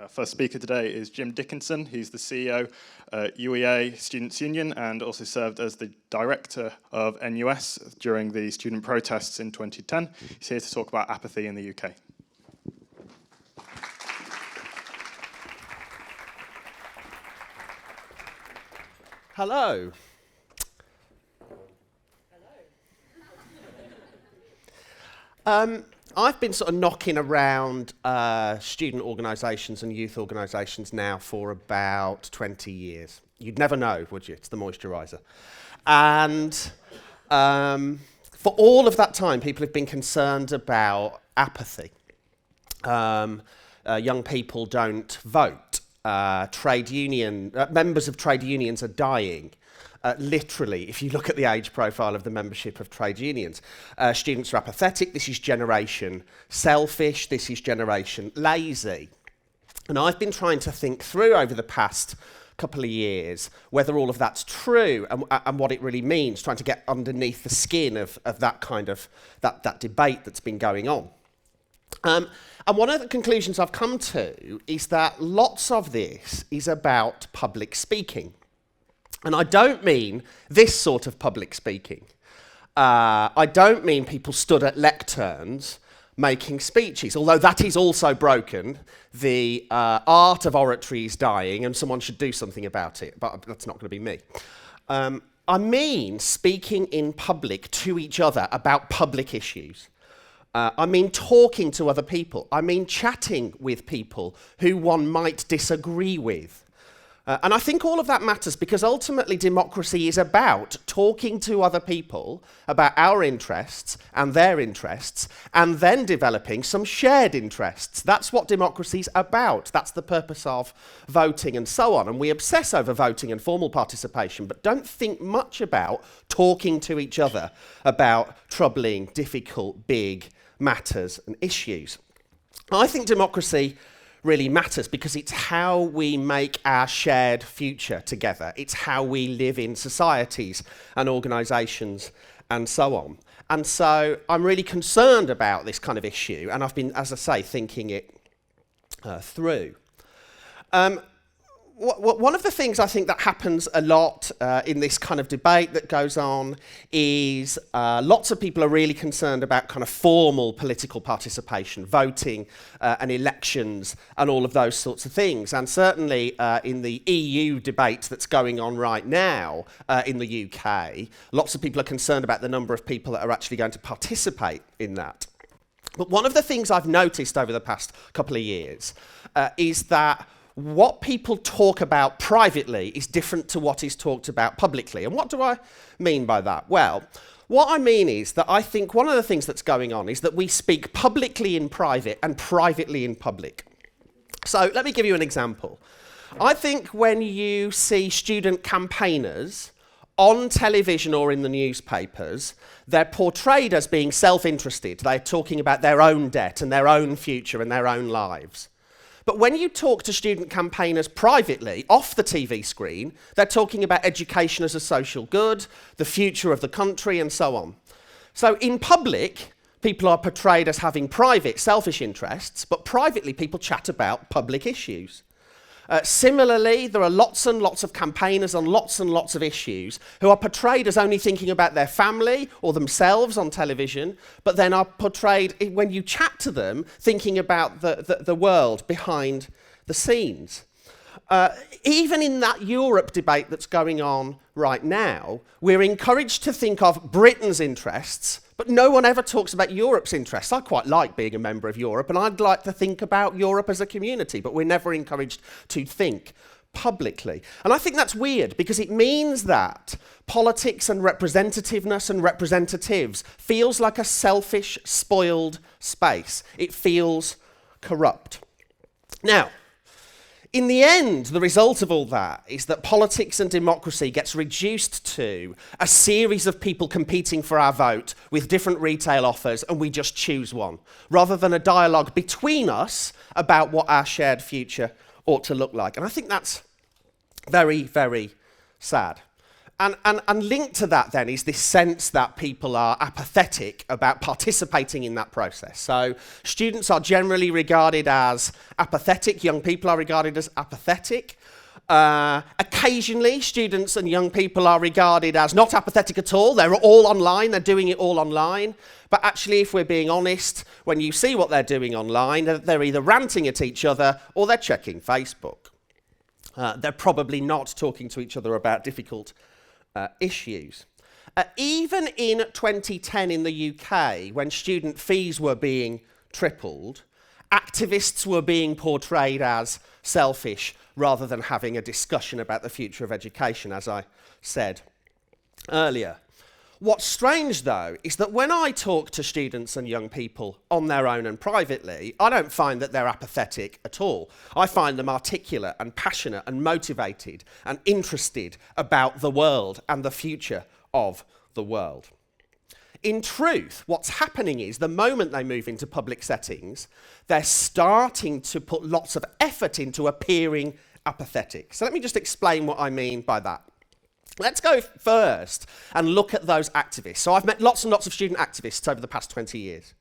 First speaker today is Jim Dickinson. He's the CEO at UEA Students' Union and also served as the director of NUS during the student protests in 2010. He's here to talk about apathy in the UK. Hello. I've been sort of knocking around student organisations and youth organisations now for about 20 years. You'd never know, would you? It's the moisturiser. And for all of that time, people have been concerned about apathy. Young people don't vote. Members of trade unions are dying. Literally, if you look at the age profile of the membership of trade unions, students are apathetic. This is generation selfish. This is generation lazy. And I've been trying to think through over the past couple of years whether all of that's true and what it really means, trying to get underneath the skin of that kind of that debate that's been going on. And one of the conclusions I've come to is that lots of this is about public speaking. And I don't mean this sort of public speaking. I don't mean people stood at lecterns making speeches, although that is also broken. The art of oratory is dying and someone should do something about it, but that's not going to be me. I mean speaking in public to each other about public issues. I mean talking to other people. I mean chatting with people who one might disagree with. And I think all of that matters because ultimately democracy is about talking to other people about our interests and their interests and then developing some shared interests. That's what democracy's about. That's the purpose of voting and so on. And we obsess over voting and formal participation, but don't think much about talking to each other about troubling, difficult, big matters and issues. I think democracy really matters because it's how we make our shared future together. It's how we live in societies and organisations and so on. And so I'm really concerned about this kind of issue, and I've been, as I say, thinking it through. One of the things I think that happens a lot in this kind of debate that goes on is lots of people are really concerned about kind of formal political participation, voting and elections and all of those sorts of things. And certainly in the EU debate that's going on right now in the UK, lots of people are concerned about the number of people that are actually going to participate in that. But one of the things I've noticed over the past couple of years is that what people talk about privately is different to what is talked about publicly. And what do I mean by that? Well, what I mean is that I think one of the things that's going on is that we speak publicly in private and privately in public. So let me give you an example. I think when you see student campaigners on television or in the newspapers, they're portrayed as being self-interested. They're talking about their own debt and their own future and their own lives. But when you talk to student campaigners privately, off the TV screen, they're talking about education as a social good, the future of the country, and so on. So in public, people are portrayed as having private, selfish interests, but privately people chat about public issues. Similarly, there are lots and lots of campaigners on lots and lots of issues who are portrayed as only thinking about their family or themselves on television, but then are portrayed, when you chat to them, thinking about the world behind the scenes. Even in that Europe debate that's going on right now, we're encouraged to think of Britain's interests, but no one ever talks about Europe's interests. I quite like being a member of Europe, and I'd like to think about Europe as a community, but we're never encouraged to think publicly. And I think that's weird, because it means that politics and representativeness and representatives feels like a selfish, spoiled space. It feels corrupt. Now, in the end, the result of all that is that politics and democracy gets reduced to a series of people competing for our vote with different retail offers, and we just choose one, rather than a dialogue between us about what our shared future ought to look like. And I think that's very, very sad. And linked to that then is this sense that people are apathetic about participating in that process. So students are generally regarded as apathetic, young people are regarded as apathetic. Occasionally, students and young people are regarded as not apathetic at all. They're all online, they're doing it all online. But actually, if we're being honest, when you see what they're doing online, they're either ranting at each other or they're checking Facebook. They're probably not talking to each other about difficult issues. Even in 2010 in the UK, when student fees were being tripled, activists were being portrayed as selfish rather than having a discussion about the future of education, as I said earlier. What's strange, though, is that when I talk to students and young people on their own and privately, I don't find that they're apathetic at all. I find them articulate and passionate and motivated and interested about the world and the future of the world. In truth, what's happening is the moment they move into public settings, they're starting to put lots of effort into appearing apathetic. So let me just explain what I mean by that. Let's go first and look at those activists. So I've met lots and lots of student activists over the past 20 years.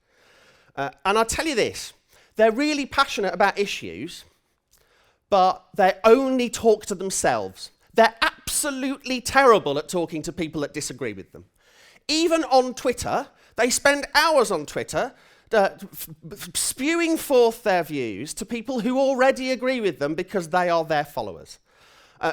And I'll tell you this, they're really passionate about issues, but they only talk to themselves. They're absolutely terrible at talking to people that disagree with them. Even on Twitter, they spend hours on Twitter spewing forth their views to people who already agree with them because they are their followers.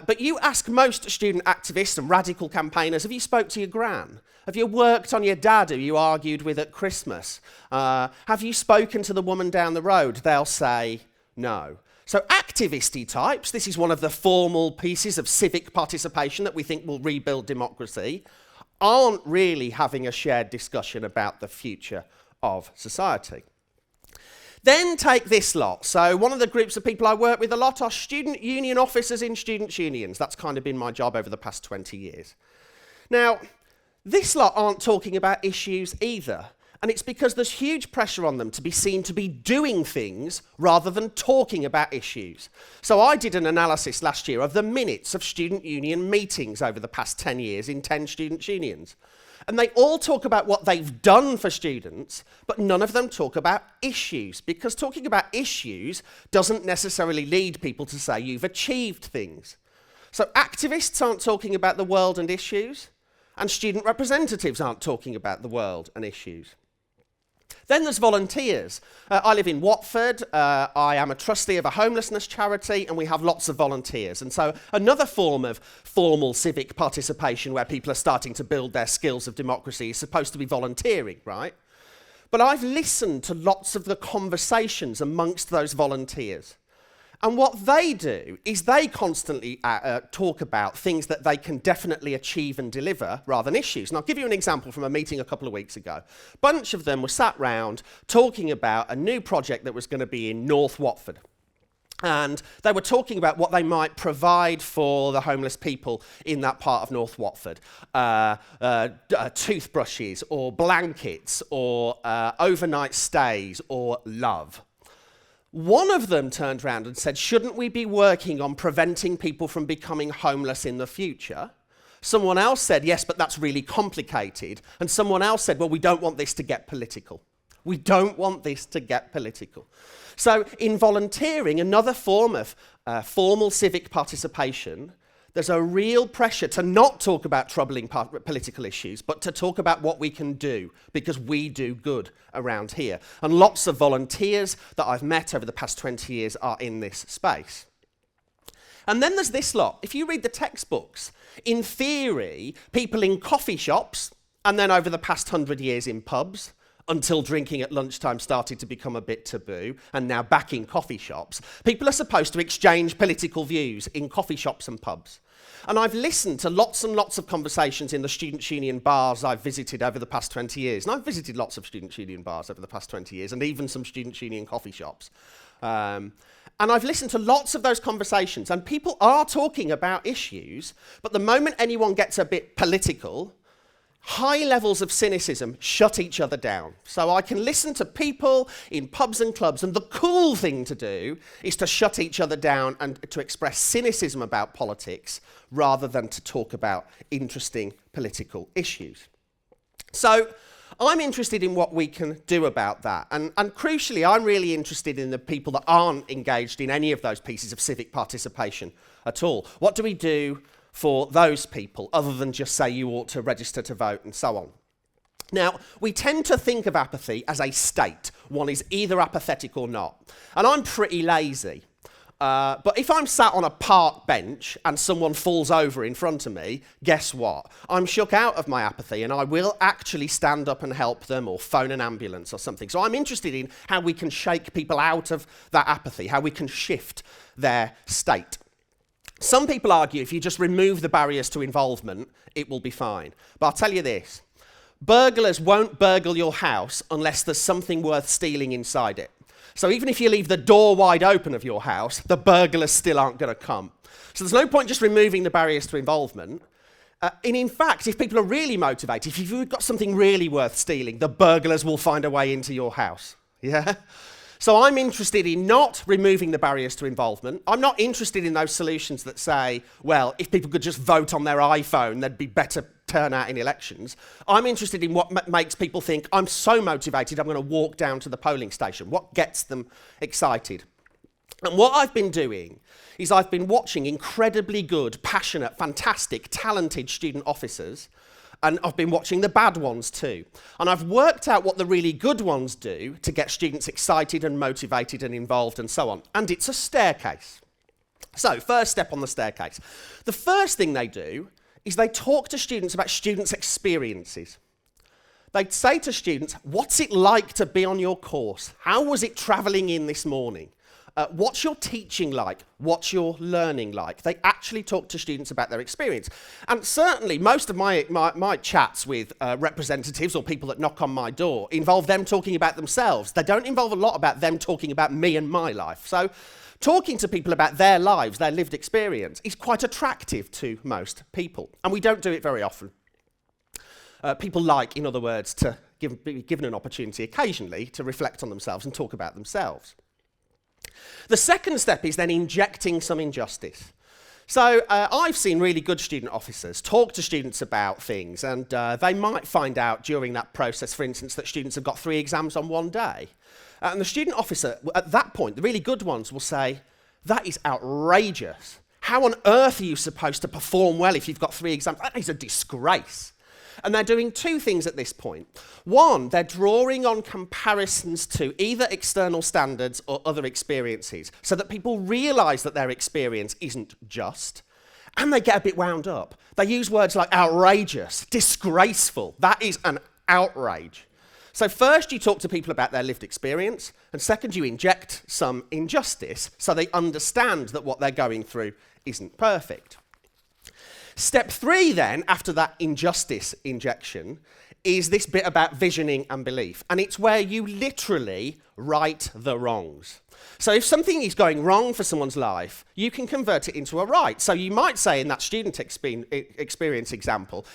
But you ask most student activists and radical campaigners, have you spoke to your gran? Have you worked on your dad who you argued with at Christmas? Have you spoken to the woman down the road? They'll say no. So activisty types, this is one of the formal pieces of civic participation that we think will rebuild democracy, aren't really having a shared discussion about the future of society. Then take this lot. So one of the groups of people I work with a lot are student union officers in students' unions. That's kind of been my job over the past 20 years. Now, this lot aren't talking about issues either. And it's because there's huge pressure on them to be seen to be doing things rather than talking about issues. So I did an analysis last year of the minutes of student union meetings over the past 10 years in 10 student unions. And they all talk about what they've done for students, but none of them talk about issues, because talking about issues doesn't necessarily lead people to say you've achieved things. So activists aren't talking about the world and issues, and student representatives aren't talking about the world and issues. Then there's volunteers. I live in Watford. I am a trustee of a homelessness charity, and we have lots of volunteers. And so another form of formal civic participation where people are starting to build their skills of democracy is supposed to be volunteering, right? But I've listened to lots of the conversations amongst those volunteers. And what they do is they constantly talk about things that they can definitely achieve and deliver rather than issues. And I'll give you an example from a meeting a couple of weeks ago. A bunch of them were sat round talking about a new project that was going to be in North Watford. And they were talking about what they might provide for the homeless people in that part of North Watford. Toothbrushes or blankets or overnight stays or love. One of them turned around and said, shouldn't we be working on preventing people from becoming homeless in the future? Someone else said, yes, but that's really complicated. And someone else said, well, we don't want this to get political. We don't want this to get political. So in volunteering, another form of formal civic participation, there's a real pressure to not talk about troubling political issues, but to talk about what we can do, because we do good around here. And lots of volunteers that I've met over the past 20 years are in this space. And then there's this lot. If you read the textbooks, in theory, people in coffee shops, and then over the past 100 years in pubs, until drinking at lunchtime started to become a bit taboo, and now back in coffee shops, people are supposed to exchange political views in coffee shops and pubs. And I've listened to lots and lots of conversations in the student union bars I've visited over the past 20 years. And I've visited lots of student union bars over the past 20 years, and even some student union coffee shops. And I've listened to lots of those conversations, and people are talking about issues, but the moment anyone gets a bit political, high levels of cynicism shut each other down. So I can listen to people in pubs and clubs, and the cool thing to do is to shut each other down and to express cynicism about politics rather than to talk about interesting political issues. So I'm interested in what we can do about that. And crucially, I'm really interested in the people that aren't engaged in any of those pieces of civic participation at all. What do we do for those people, other than just say you ought to register to vote and so on? Now, we tend to think of apathy as a state. One is either apathetic or not. And I'm pretty lazy. But if I'm sat on a park bench and someone falls over in front of me, guess what? I'm shook out of my apathy and I will actually stand up and help them or phone an ambulance or something. So I'm interested in how we can shake people out of that apathy, how we can shift their state. Some people argue if you just remove the barriers to involvement, it will be fine. But I'll tell you this, burglars won't burgle your house unless there's something worth stealing inside it. So even if you leave the door wide open of your house, the burglars still aren't going to come. So there's no point just removing the barriers to involvement. And in fact, if people are really motivated, if you've got something really worth stealing, the burglars will find a way into your house. Yeah? So I'm interested in not removing the barriers to involvement. I'm not interested in those solutions that say, well, if people could just vote on their iPhone, there'd be better turnout in elections. I'm interested in what makes people think, I'm so motivated, I'm going to walk down to the polling station. What gets them excited? And what I've been doing is I've been watching incredibly good, passionate, fantastic, talented student officers, and I've been watching the bad ones too. And I've worked out what the really good ones do to get students excited and motivated and involved and so on. And it's a staircase. So, first step on the staircase. The first thing they do is they talk to students about students' experiences. They'd say to students, what's it like to be on your course? How was it travelling in this morning? What's your teaching like? What's your learning like? They actually talk to students about their experience. And certainly most of my chats with representatives or people that knock on my door involve them talking about themselves. They don't involve a lot about them talking about me and my life. So talking to people about their lives, their lived experience, is quite attractive to most people. And we don't do it very often. People like, in other words, to be given an opportunity occasionally to reflect on themselves and talk about themselves. The second step is then injecting some injustice. So I've seen really good student officers talk to students about things, and they might find out during that process, for instance, that students have got 3 exams on one day. And the student officer, at that point, the really good ones will say, that is outrageous. How on earth are you supposed to perform well if you've got 3 exams? That is a disgrace. And they're doing 2 things at this point. One, they're drawing on comparisons to either external standards or other experiences so that people realise that their experience isn't just, and they get a bit wound up. They use words like outrageous, disgraceful. That is an outrage. So first you talk to people about their lived experience, and second you inject some injustice so they understand that what they're going through isn't perfect. Step 3 then, after that injustice injection, is this bit about visioning and belief. And it's where you literally right the wrongs. So if something is going wrong for someone's life, you can convert it into a right. So you might say in that student experience example,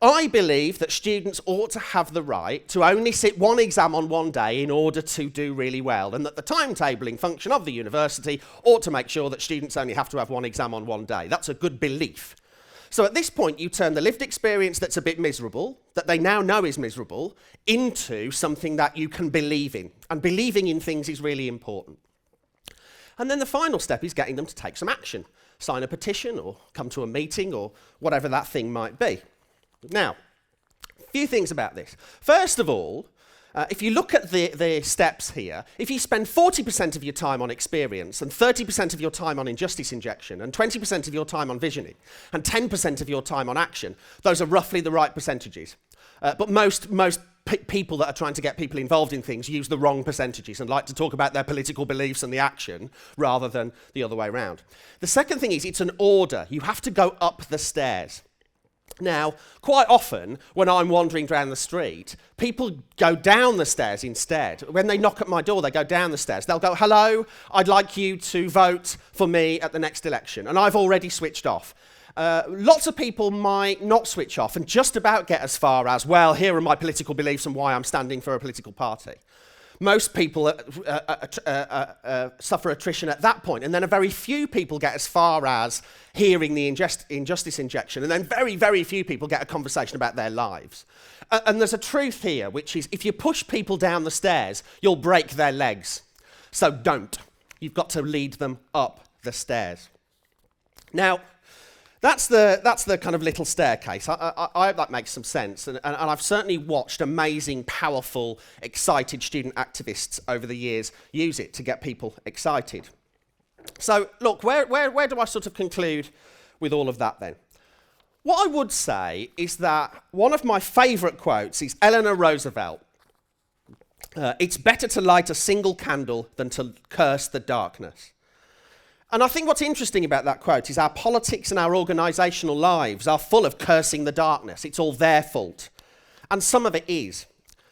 I believe that students ought to have the right to only sit 1 exam on one day in order to do really well, and that the timetabling function of the university ought to make sure that students only have to have 1 exam on one day. That's a good belief. So at this point, you turn the lived experience that's a bit miserable, that they now know is miserable, into something that you can believe in. And believing in things is really important. And then the final step is getting them to take some action. Sign a petition or come to a meeting or whatever that thing might be. Now, a few things about this. First of all, if you look at the steps here, if you spend 40% of your time on experience and 30% of your time on injustice injection and 20% of your time on visioning and 10% of your time on action, those are roughly the right percentages. But most people that are trying to get people involved in things use the wrong percentages and like to talk about their political beliefs and the action rather than the other way around. The second thing is it's an order. You have to go up the stairs. Now, quite often, when I'm wandering down the street, people go down the stairs instead. When they knock at my door, they go down the stairs. They'll go, hello, I'd like you to vote for me at the next election. And I've already switched off. Lots of people might not switch off and just about get as far as, well, here are my political beliefs and why I'm standing for a political party. Most people suffer attrition at that point, and then a very few people get as far as hearing the injustice injection, and then very, very few people get a conversation about their lives. And there's a truth here, which is if you push people down the stairs, you'll break their legs. So don't. You've got to lead them up the stairs. Now, that's the kind of little staircase. I hope that makes some sense. And I've certainly watched amazing, powerful, excited student activists over the years use it to get people excited. So, look, where do I sort of conclude with all of that then? What I would say is that one of my favourite quotes is Eleanor Roosevelt. It's better to light a single candle than to curse the darkness. And I think what's interesting about that quote is our politics and our organisational lives are full of cursing the darkness. It's all their fault. And some of it is.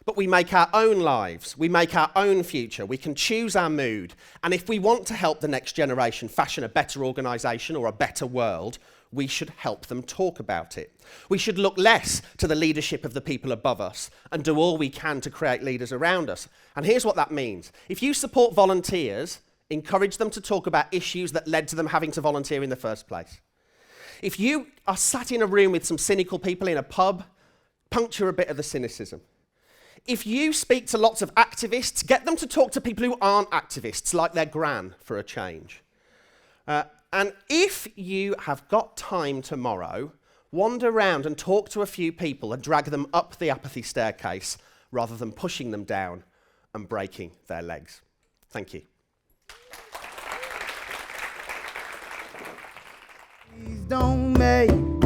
But we make our own lives. We make our own future. We can choose our mood. And if we want to help the next generation fashion a better organisation or a better world, we should help them talk about it. We should look less to the leadership of the people above us and do all we can to create leaders around us. And here's what that means. If you support volunteers, encourage them to talk about issues that led to them having to volunteer in the first place. If you are sat in a room with some cynical people in a pub, puncture a bit of the cynicism. If you speak to lots of activists, get them to talk to people who aren't activists, like their gran, for a change. And if you have got time tomorrow, wander around and talk to a few people and drag them up the apathy staircase rather than pushing them down and breaking their legs. Thank you. Please don't make